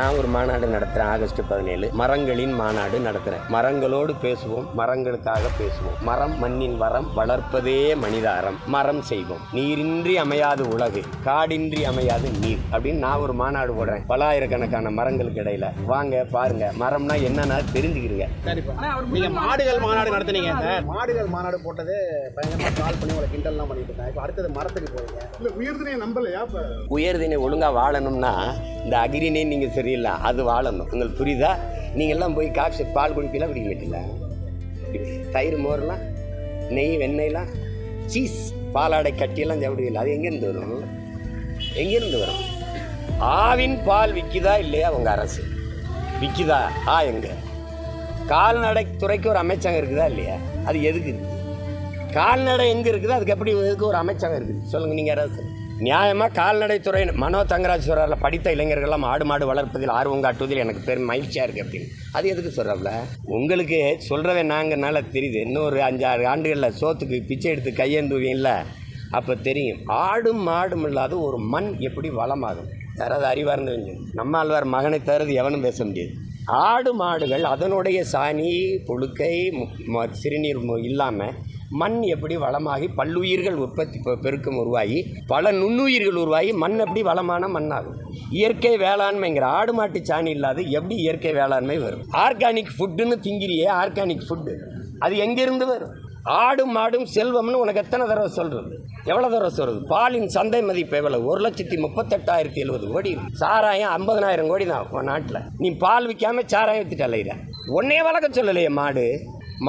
நான் ஒரு மாநாடு நடத்துகிறேன் ஆகஸ்ட் 17 மரங்களின் மாநாடு நடத்துகிறேன். மரங்களோடு பேசுவோம், மரங்களுக்காக பேசுவோம். மரம் மண்ணின் வரம், வளர்ப்பதே மனிதாரம். மரம் செய்வோம். நீரின்றி அமையாது உலகு, காடின்றி அமையாது நீர் அப்படின்னு நான் ஒரு மாநாடு போடுறேன். பல்லாயிரக்கணக்கான மரங்களுக்கு இடையில வாங்க பாருங்க, மரம்னா என்னன்னா தெரிஞ்சுக்கிறீங்க. நீங்க மாடுகள் மாநாடு நடத்துனீங்க. மாடுகள் மாநாடு போட்டது பயங்கரமா கால் பண்ணி உங்களை கிண்டல்லாம் பண்ணிட்டு இருக்காங்க. இப்போ அடுத்தது மரத்துக்கு போறீங்க. இல்லை உயர்தினை நம்பலையா? இப்போ உயர்தினை ஒழுங்காக வாழணும்னா இந்த அகிரினை நீங்கள் சரியில்லை, அது வாழணும். உங்களுக்கு புரியுதா? நீங்கள்லாம் போய் காசு பால் குடிப்பீங்களா, குடிக்க மாட்டீங்களா? தயிர் மோர்லாம், நெய் வெண்ணெய்லாம், சீஸ் பாலாடை கட்டியெல்லாம் சாப்பிடுவீங்களா? அது எங்கேருந்து வரும்? எங்கேருந்து வரும்? ஆவின் பால் விற்கிதா இல்லையா உங்கள் அரசு? விற்கிதா? எங்கே? கால்நடைத்துறைக்கு ஒரு அமைச்சகம் இருக்குதா இல்லையா? அது எதுக்கு இருக்குது? கால்நடை எங்கே இருக்குது? அதுக்கு எப்படி எதுக்கு ஒரு அமைச்சகம் இருக்குது? சொல்லுங்கள் நீங்கள் அரசு. நியாயமாக கால்நடைத்துறை மனோ தங்கராஜ் சொல்கிறார்ல, படித்த இளைஞர்கள்லாம் மாடு வளர்ப்பதில் ஆர்வம் காட்டுவதில் எனக்கு பெரும் மகிழ்ச்சியாக இருக்குது அப்படின்னு. அது எதுக்கு சொல்கிறாப்புல? உங்களுக்கு சொல்கிறத நாங்கனால தெரியுது. இன்னொரு 5-6 ஆண்டுகளில் சோத்துக்கு பிச்சை எடுத்து கையேந்துவீங்கள, அப்போ தெரியும். ஆடும் மாடும் இல்லாத ஒரு மண் எப்படி வளமாகும். யாராவது அறிவார்ந்து வேண்டும். நம்ம ஆழ்வார் மகனை தவிர எவனும் பேச முடியாது. ஆடு மாடுகள் அதனுடைய சாணி புழுக்கை சிறுநீர் இல்லாமல் மண் எப்படி வளமாகி பல்லுயிர்கள் உற்பத்தி பெருக்கம் உருவாகி பல நுண்ணுயிர்கள் உருவாகி மண் எப்படி வளமான மண்ணாகும். இயற்கை வேளாண்மைங்கிற ஆடு மாட்டு சாணி இல்லாத எப்படி இயற்கை வேளாண்மை வரும்? ஆர்கானிக் ஃபுட்டுன்னு திங்கிறியே, ஆர்கானிக் ஃபுட்டு அது எங்கேருந்து வரும்? ஆடும் மாடும் செல்வம்னு உனக்கு எத்தனை தடவை சொல்கிறது? எவ்வளோ தடவை சொல்கிறது? பாலின் சந்தை மதிப்பு எவ்வளோ? 1,38,070 கோடி. சாராயம் 50,000 கோடி தான் உன் நாட்டில். நீ பால் விற்காம சாராயம் விற்றுட்டு அலையிற. ஒன்னே வளர்க்க சொல்லலையே.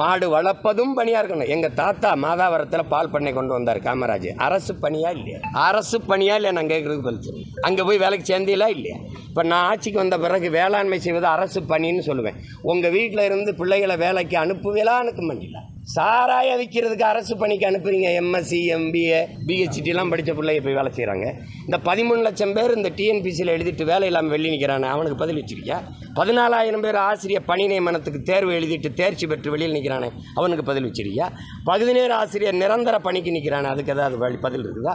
மாடு வளர்ப்பதும் பணியாக இருக்கணும். எங்கள் தாத்தா மாதாவரத்தில் பால் பண்ணை கொண்டு வந்தார் காமராஜ். அரசு பணியா இல்லையா? அரசு பணியா இல்லையா? நான் கேட்குறதுக்கு பதில். அங்கே போய் வேலைக்கு சேர்ந்தீங்களா இல்லையா? இப்போ நான் ஆட்சிக்கு வந்த பிறகு வேளாண்மை செய்வது அரசு பணின்னு சொல்லுவேன். உங்கள் வீட்டில் இருந்து பிள்ளைகளை வேலைக்கு அனுப்புவீங்களா? அனுப்ப மாட்டீங்களா? சாராயம் விற்கிறதுக்கு அரசு பணிக்கு அனுப்புறீங்க. எம்எஸ்சி எம்பிஏ பிஹெச்டிலாம் படித்த பிள்ளைய போய் வேலை செய்கிறாங்க. இந்த 13 லட்சம் பேர் இந்த டிஎன்பிசியில் எழுதிட்டு வேலை இல்லாமல் வெளியே நிற்கிறானே, அவனுக்கு பதில் வச்சுருக்கியா? 14,000 பேர் ஆசிரியர் பணி நியமனத்துக்கு தேர்வு எழுதிட்டு தேர்ச்சி பெற்று வெளியில் நிற்கிறானே, அவனுக்கு பதில் வச்சிருக்கியா? பகுதி நேர ஆசிரியர் நிரந்தர பணிக்கு நிற்கிறானே, அதுக்கு ஏதாவது பதில் இருக்குதா?